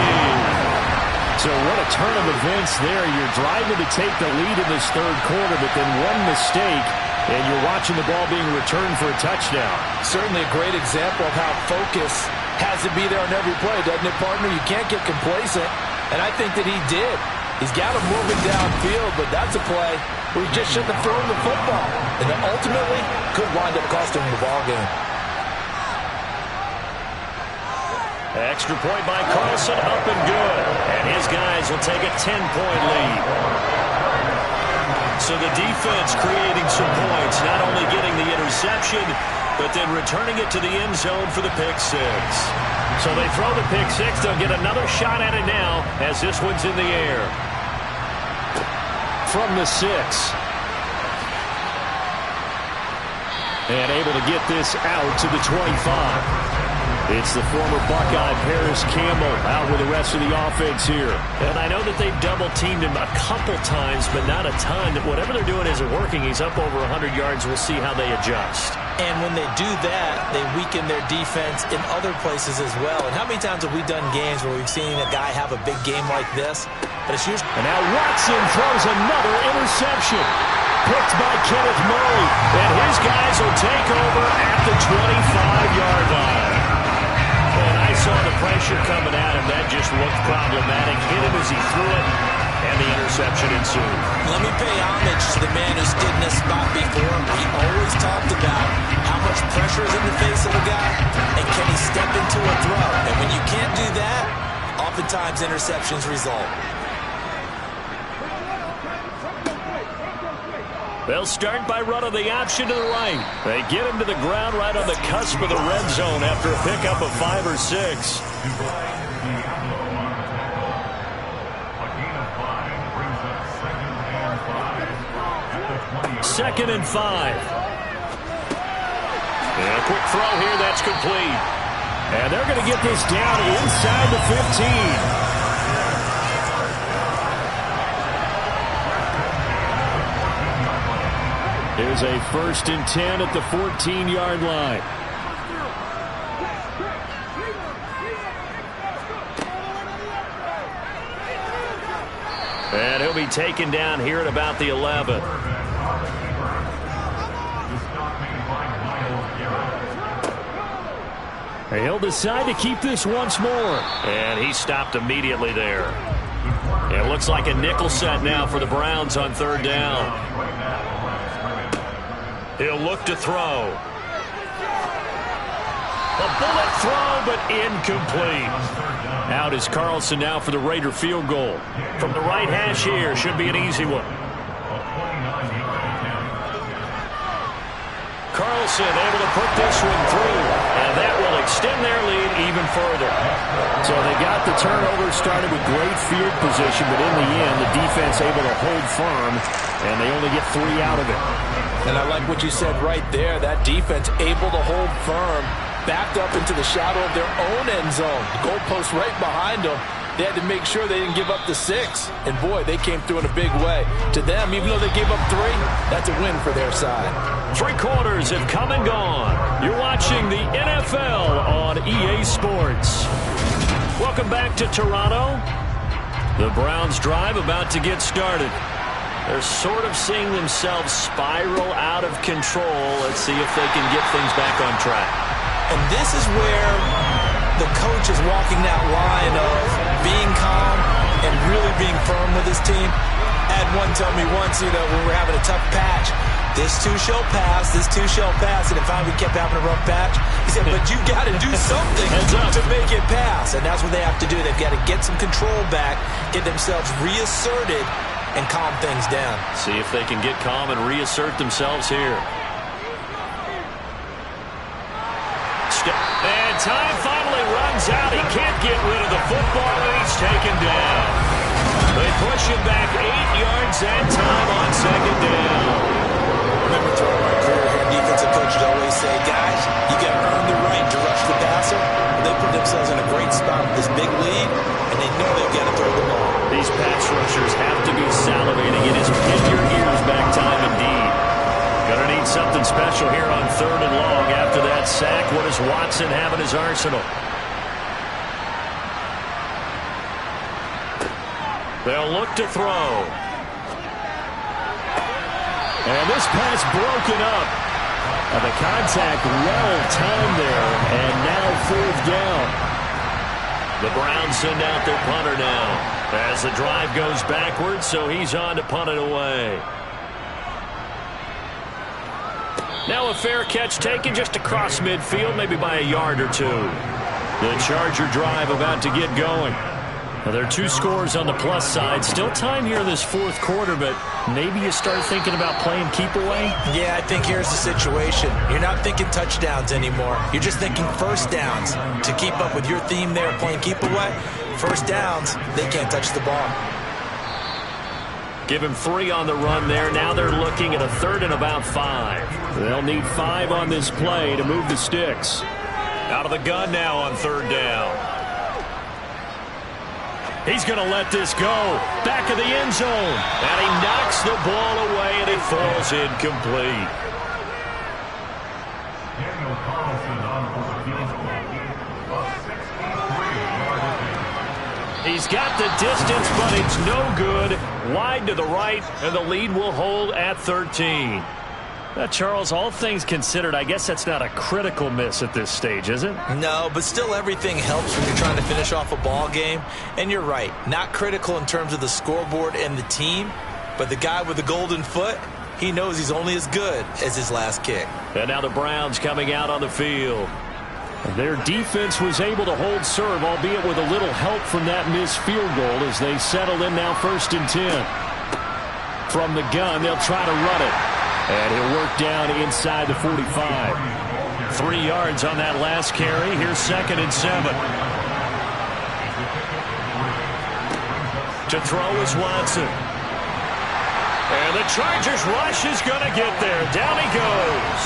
So what a turn of events there. You're driving to take the lead in this third quarter, but then one mistake, and you're watching the ball being returned for a touchdown. Certainly a great example of how focus has to be there on every play, doesn't it, partner? You can't get complacent, and I think that he did. He's got him moving downfield, but that's a play where he just shouldn't have thrown the football, and it ultimately could wind up costing him the ball game. Extra point by Carlson, up and good. And his guys will take a 10-point lead. So the defense creating some points, not only getting the interception, but then returning it to the end zone for the pick 6. So they throw the pick 6. They'll get another shot at it now as this one's in the air. From the 6. And able to get this out to the 25. It's the former Buckeye, Paris Campbell, out with the rest of the offense here. And I know that they've double-teamed him a couple times, but not a ton. Whatever they're doing isn't working. He's up over 100 yards. We'll see how they adjust. And when they do that, they weaken their defense in other places as well. And how many times have we done games where we've seen a guy have a big game like this? But it's usually... And now Watson throws another interception. Picked by Kenneth Murray. And his guys will take over at the 25-yard line. And I saw the pressure coming at him. That just looked problematic. Hit him as he threw it, and the interception ensued. Let me pay homage to the man who stood in this spot before. He always talked about how much pressure is in the face of a guy, and can he step into a throw. And when you can't do that, oftentimes interceptions result. They'll start by running the option to the right. They get him to the ground right on the cusp of the red zone after a pickup of 5 or 6. 2nd and 5. And a quick throw here that's complete. And they're going to get this down inside the 15. Here's a 1st and 10 at the 14-yard line. And he'll be taken down here at about the 11. He'll decide to keep this once more. And he stopped immediately there. It looks like a nickel set now for the Browns on 3rd down. He'll look to throw. A bullet throw, but incomplete. Out is Carlson now for the Raider field goal. From the right hash here, should be an easy one. Carlson able to put this one through, and that will extend their lead even further. So they got the turnover started with great field position, but in the end, the defense able to hold firm, and they only get 3 out of it. And I like what you said right there. That defense able to hold firm, backed up into the shadow of their own end zone. The goalpost right behind them. They had to make sure they didn't give up the 6. And, boy, they came through in a big way. To them, even though they gave up 3, that's a win for their side. 3 quarters have come and gone. You're watching the NFL on EA Sports. Welcome back to Toronto. The Browns drive about to get started. They're sort of seeing themselves spiral out of control. Let's see if they can get things back on track. And this is where the coach is walking that line of being calm and really being firm with his team. I had one tell me once, when we're having a tough patch, this too shall pass, this too shall pass. And if we kept having a rough patch, he said, but you got to do something to make it pass. And that's what they have to do. They've got to get some control back, get themselves reasserted, and calm things down. See if they can get calm and reassert themselves here. And time finally runs out. He can't get rid of the football, and he's taken down. They push him back 8 yards that time on 2nd down. Remember throughout my career here, defensive coaches always say, guys, you got to earn the right to rush the passer. They put themselves in a great spot with this big lead, and they know they've got to throw the ball. These pass rushers have to be salivating. It is pin your ears back time indeed. Gonna need something special here on 3rd and long. After that sack, what does Watson have in his arsenal? They'll look to throw. And this pass broken up. And the contact well timed there. And now 4th down. The Browns send out their punter now. As the drive goes backwards, so he's on to punt it away. Now a fair catch taken just across midfield, maybe by a yard or 2. The Charger drive about to get going. Now there are 2 scores on the plus side. Still time here in this 4th quarter, but maybe you start thinking about playing keep away? Yeah, I think here's the situation. You're not thinking touchdowns anymore. You're just thinking 1st downs. To keep up with your theme there, playing keep away, 1st downs, they can't touch the ball. Give him 3 on the run there. Now they're looking at a 3rd and about 5. They'll need 5 on this play to move the sticks. Out of the gun now on 3rd down. He's going to let this go. Back of the end zone. And he knocks the ball away, and it falls incomplete. Daniel Carlson on for the field goal. A 63-yard attempt. He's got the distance, but it's no good. Wide to the right, and the lead will hold at 13. Now, Charles, all things considered, I guess that's not a critical miss at this stage, is it? No, but still everything helps when you're trying to finish off a ball game. And you're right, not critical in terms of the scoreboard and the team, but the guy with the golden foot, he knows he's only as good as his last kick. And now the Browns coming out on the field. Their defense was able to hold serve, albeit with a little help from that missed field goal as they settle in now 1st and 10. From the gun, they'll try to run it. And he'll work down inside the 45. 3 yards on that last carry. Here's 2nd and 7. To throw is Watson. And the Chargers rush is going to get there. Down he goes.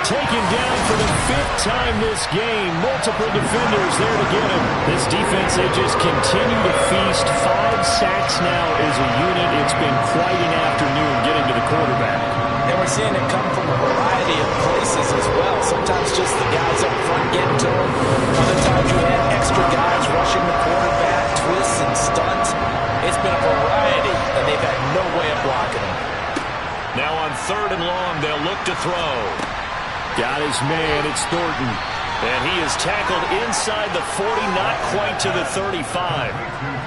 Taken down for the 5th time this game. Multiple defenders there to get him. This defense, they just continue to feast. 5 sacks now as a unit. It's been quite an afternoon getting to the quarterback. And we're seeing it come from a variety of places as well. Sometimes just the guys up front getting to him. Other times you have extra guys rushing the quarterback, twists and stunts. It's been a variety, and they've had no way of blocking him. Now on 3rd and long, they'll look to throw. Got his man, it's Thornton. And he is tackled inside the 40, not quite to the 35.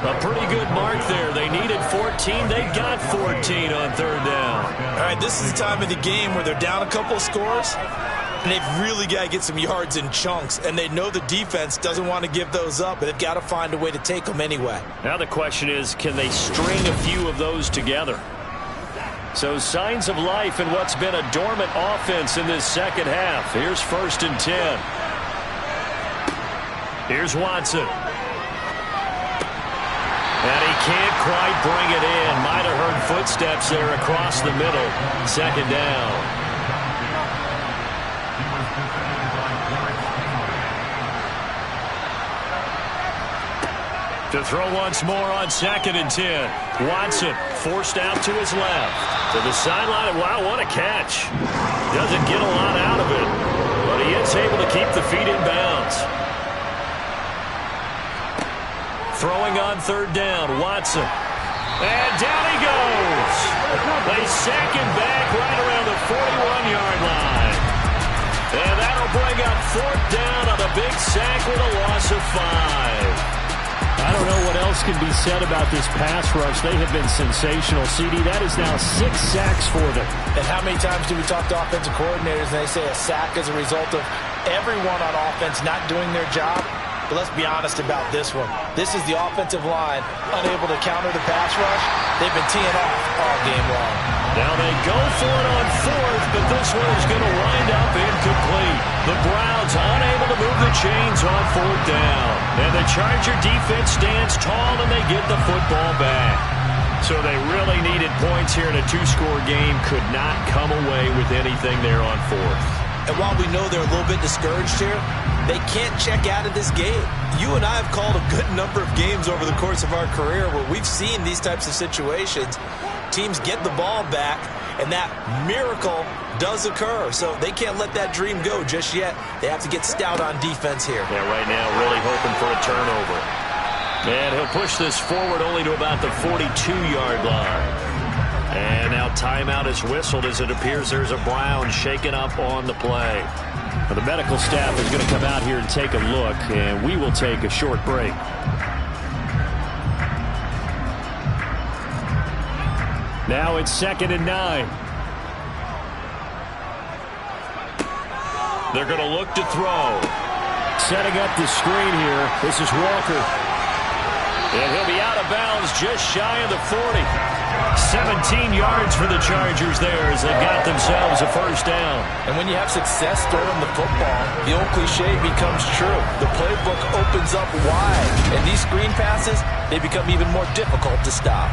A pretty good mark there. They needed 14. They got 14 on 3rd down. All right, this is the time of the game where they're down a couple of scores, and they've really got to get some yards in chunks, and they know the defense doesn't want to give those up, but they've got to find a way to take them anyway. Now the question is, can they string a few of those together? So signs of life in what's been a dormant offense in this second half. Here's 1st and 10. Here's Watson. And he can't quite bring it in. Might have heard footsteps there across the middle. 2nd down. To throw once more on 2nd and 10. Watson forced out to his left. To the sideline. Wow, what a catch. Doesn't get a lot out of it, but he is able to keep the feet in bounds. Throwing on 3rd down, Watson. And down he goes. They sack him back right around the 41-yard line. And that'll bring up 4th down on a big sack with a loss of 5. I don't know what else can be said about this pass rush. They have been sensational. CD, that is now 6 sacks for them. And how many times do we talk to offensive coordinators and they say a sack is a result of everyone on offense not doing their job? But let's be honest about this one. This is the offensive line unable to counter the pass rush. They've been teeing off all game long. Now they go for it on 4th, but this one is going to wind up incomplete. The Browns unable to move the chains on 4th down. And the Charger defense stands tall and they get the football back. So they really needed points here in a 2-score game. Could not come away with anything there on 4th. And while we know they're a little bit discouraged here, they can't check out of this game. You and I have called a good number of games over the course of our career where we've seen these types of situations. Teams get the ball back, and that miracle does occur. So they can't let that dream go just yet. They have to get stout on defense here. Yeah, right now really hoping for a turnover. And he'll push this forward only to about the 42-yard line. And now timeout is whistled as it appears there's a Brown shaken up on the play. Well, the medical staff is going to come out here and take a look, and we will take a short break. Now it's 2nd and 9. They're going to look to throw. Setting up the screen here. This is Walker. And he'll be out of bounds just shy of the 40. 17 yards for the Chargers there as they've got themselves a 1st down. And when you have success throwing the football, the old cliche becomes true. The playbook opens up wide. And these screen passes, they become even more difficult to stop.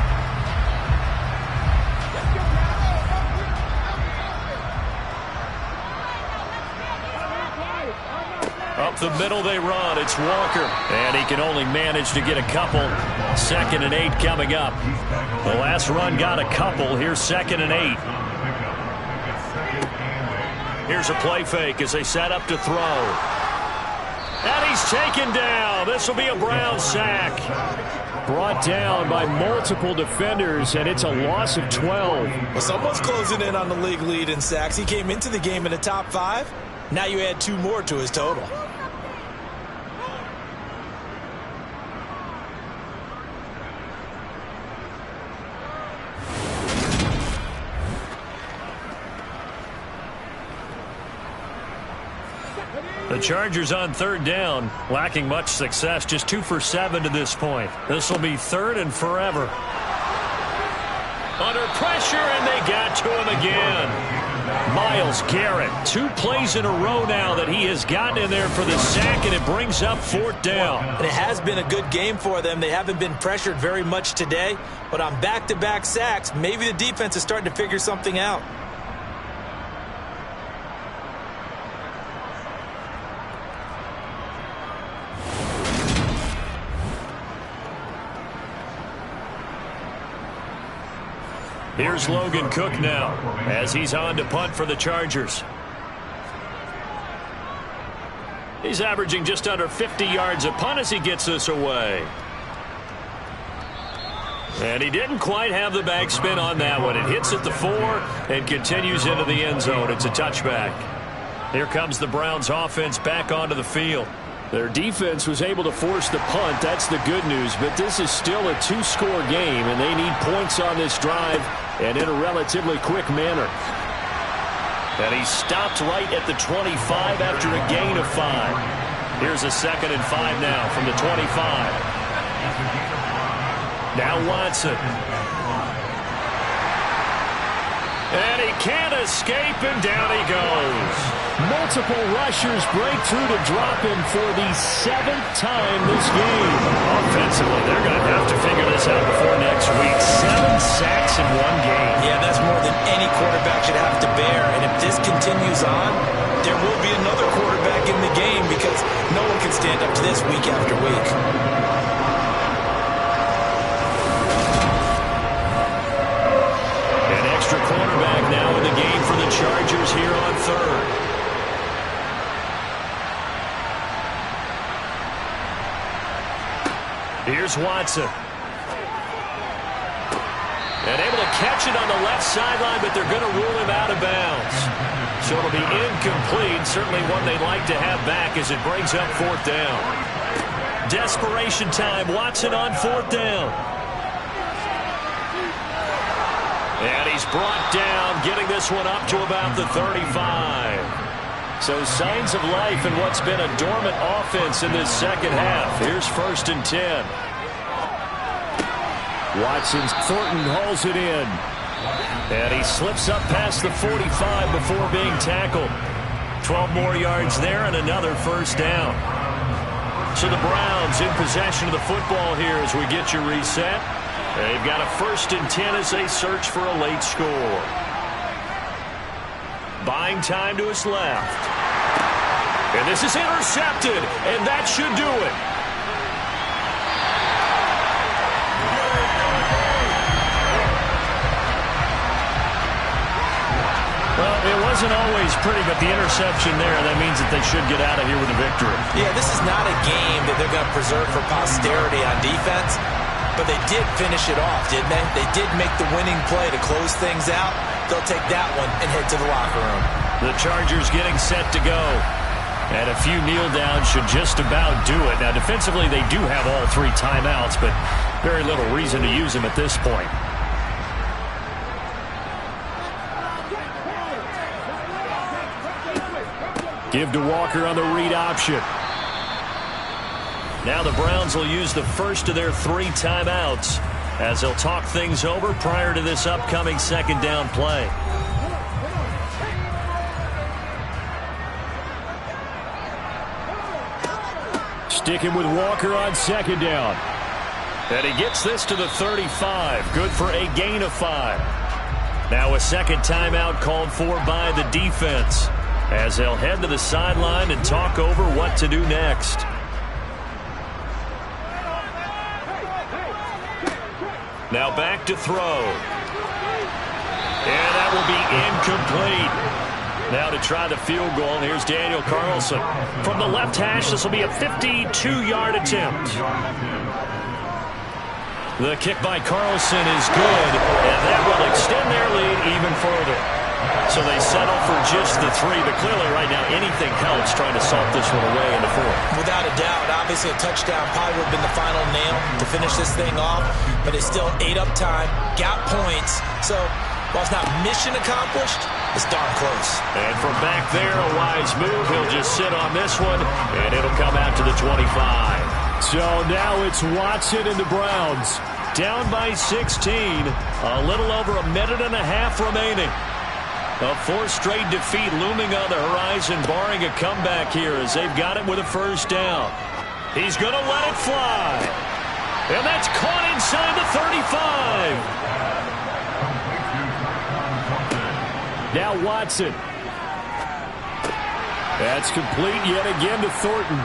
Up the middle they run. It's Walker. And he can only manage to get a couple. 2nd and 8 coming up. The last run got a couple. Here's 2nd and 8. Here's a play fake as they set up to throw. And he's taken down. This will be a Brown sack. Brought down by multiple defenders, and it's a loss of 12. Well, someone's closing in on the league lead in sacks. He came into the game in the top 5. Now you add 2 more to his total. The Chargers on 3rd down, lacking much success, just 2 for 7 to this point. This will be 3rd and forever. Under pressure, and they got to him again. Myles Garrett, 2 plays in a row now that he has gotten in there for the sack, and it brings up 4th down. And it has been a good game for them. They haven't been pressured very much today, but on back-to-back sacks, maybe the defense is starting to figure something out. Here's Logan Cook now as he's on to punt for the Chargers. He's averaging just under 50 yards a punt as he gets this away. And he didn't quite have the backspin on that one. It hits at the 4 and continues into the end zone. It's a touchback. Here comes the Browns offense back onto the field. Their defense was able to force the punt. That's the good news. But this is still a 2-score game, and they need points on this drive and in a relatively quick manner. And he stopped right at the 25 after a gain of 5. Here's a 2nd and 5 now from the 25. Now Watson. And he can't escape, and down he goes. Multiple rushers break through to drop him for the 7th time this game. Offensively, they're going to have to figure this out before next week. 7 sacks in one game. Yeah, that's more than any quarterback should have to bear. And if this continues on, there will be another quarterback in the game because no one can stand up to this week after week. An extra cornerback now in the game for the Chargers here on 3rd. Here's Watson. And able to catch it on the left sideline, but they're going to rule him out of bounds. So it'll be incomplete. Certainly one they'd like to have back as it brings up 4th down. Desperation time. Watson on 4th down. And he's brought down, getting this one up to about the 35. So signs of life in what's been a dormant offense in this second half. Here's 1st and 10. Thornton hauls it in. And he slips up past the 45 before being tackled. 12 more yards there and another 1st down. So the Browns in possession of the football here as we get you reset. They've got a 1st and 10 as they search for a late score. Buying time to his left. And this is intercepted, and that should do it. Well, it wasn't always pretty, but the interception there, that means that they should get out of here with a victory. Yeah, this is not a game that they're going to preserve for posterity on defense, but they did finish it off, didn't they? They did make the winning play to close things out. They'll take that one and head to the locker room. The Chargers getting set to go. And a few kneel downs should just about do it. Now, defensively, they do have all 3 timeouts, but very little reason to use them at this point. Give to Walker on the read option. Now the Browns will use the first of their 3 timeouts as they'll talk things over prior to this upcoming 2nd down play. Sticking with Walker on 2nd down. And he gets this to the 35. Good for a gain of 5. Now a 2nd timeout called for by the defense as they'll head to the sideline and talk over what to do next. Now back to throw. And that will be incomplete. Now to try the field goal, here's Daniel Carlson. From the left hash, this will be a 52-yard attempt. The kick by Carlson is good, and that will extend their lead even further. So they settle for just the 3, but clearly right now anything helps trying to salt this one away in the 4th. Without a doubt, obviously a touchdown probably would have been the final nail to finish this thing off, but it's still ate up time, got points, so while it's not mission accomplished, it's darn close. And from back there, a wise move. He'll just sit on this one, and it'll come out to the 25. So now it's Watson and the Browns. Down by 16. A little over a minute and a half remaining. A fourth straight defeat looming on the horizon, barring a comeback here as they've got it with a first down. He's going to let it fly. And that's caught inside the 35. Now Watson. That's complete yet again to Thornton.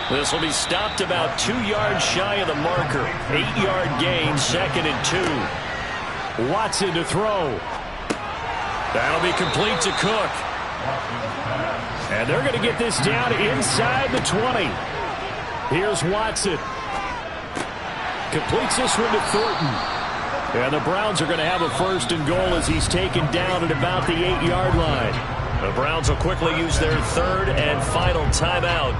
This will be stopped about 2 yards shy of the marker. 8-yard gain, 2nd and 2. Watson to throw. That'll be complete to Cook. And they're going to get this down inside the 20. Here's Watson. Completes this one to Thornton. And the Browns are going to have a 1st and goal as he's taken down at about the 8-yard line. The Browns will quickly use their 3rd and final timeout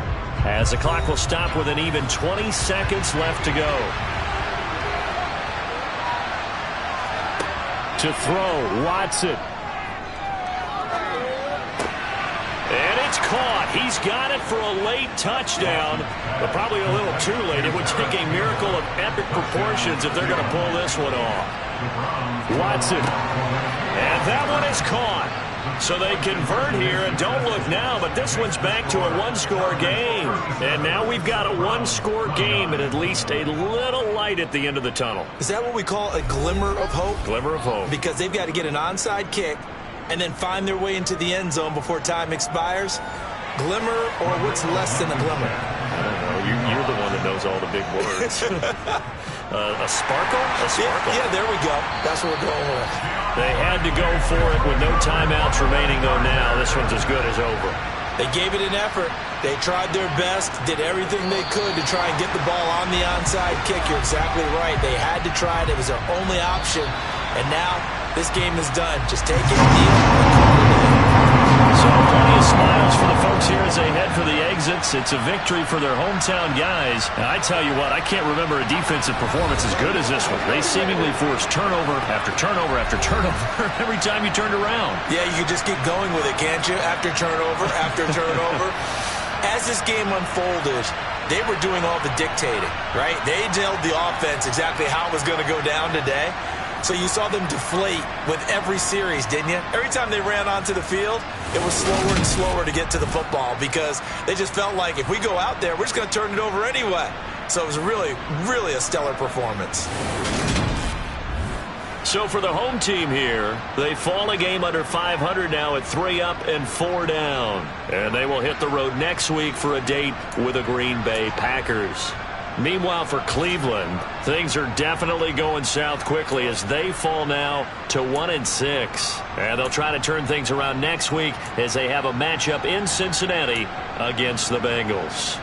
as the clock will stop with an even 20 seconds left to go. To throw, Watson. And it's caught. He's got it for a late touchdown, but probably a little too late. It would take a miracle of epic proportions if they're going to pull this one off. Watson. And that one is caught. So they convert here, and don't look now, but this one's back to a 1-score game. And now we've got a 1-score game and at least a little light at the end of the tunnel. Is that what we call a glimmer of hope? Glimmer of hope. Because they've got to get an onside kick and then find their way into the end zone before time expires. Glimmer, or what's less than a glimmer? I don't know. You're the one that knows all the big words. A sparkle? A sparkle. Yeah, there we go. That's what we're going with. They had to go for it with no timeouts remaining, though now. This one's as good as over. They gave it an effort. They tried their best, did everything they could to try and get the ball on the onside kick. You're exactly right. They had to try it. It was their only option. And now this game is done. Just take it, So plenty of smiles for the folks here as they head for the exits. It's a victory for their hometown guys. And I tell you what, I can't remember a defensive performance as good as this one. They seemingly forced turnover after turnover after turnover every time you turned around. Yeah, you can just keep going with it, can't you? After turnover, after turnover. As this game unfolded, they were doing all the dictating, right? They told the offense exactly how it was going to go down today. So you saw them deflate with every series, didn't you? Every time they ran onto the field, it was slower and slower to get to the football because they just felt like if we go out there, we're just going to turn it over anyway. So it was really, really a stellar performance. So for the home team here, they fall a game under 500 now at 3 up and 4 down. And they will hit the road next week for a date with the Green Bay Packers. Meanwhile, for Cleveland, things are definitely going south quickly as they fall now to 1-6. And they'll try to turn things around next week as they have a matchup in Cincinnati against the Bengals.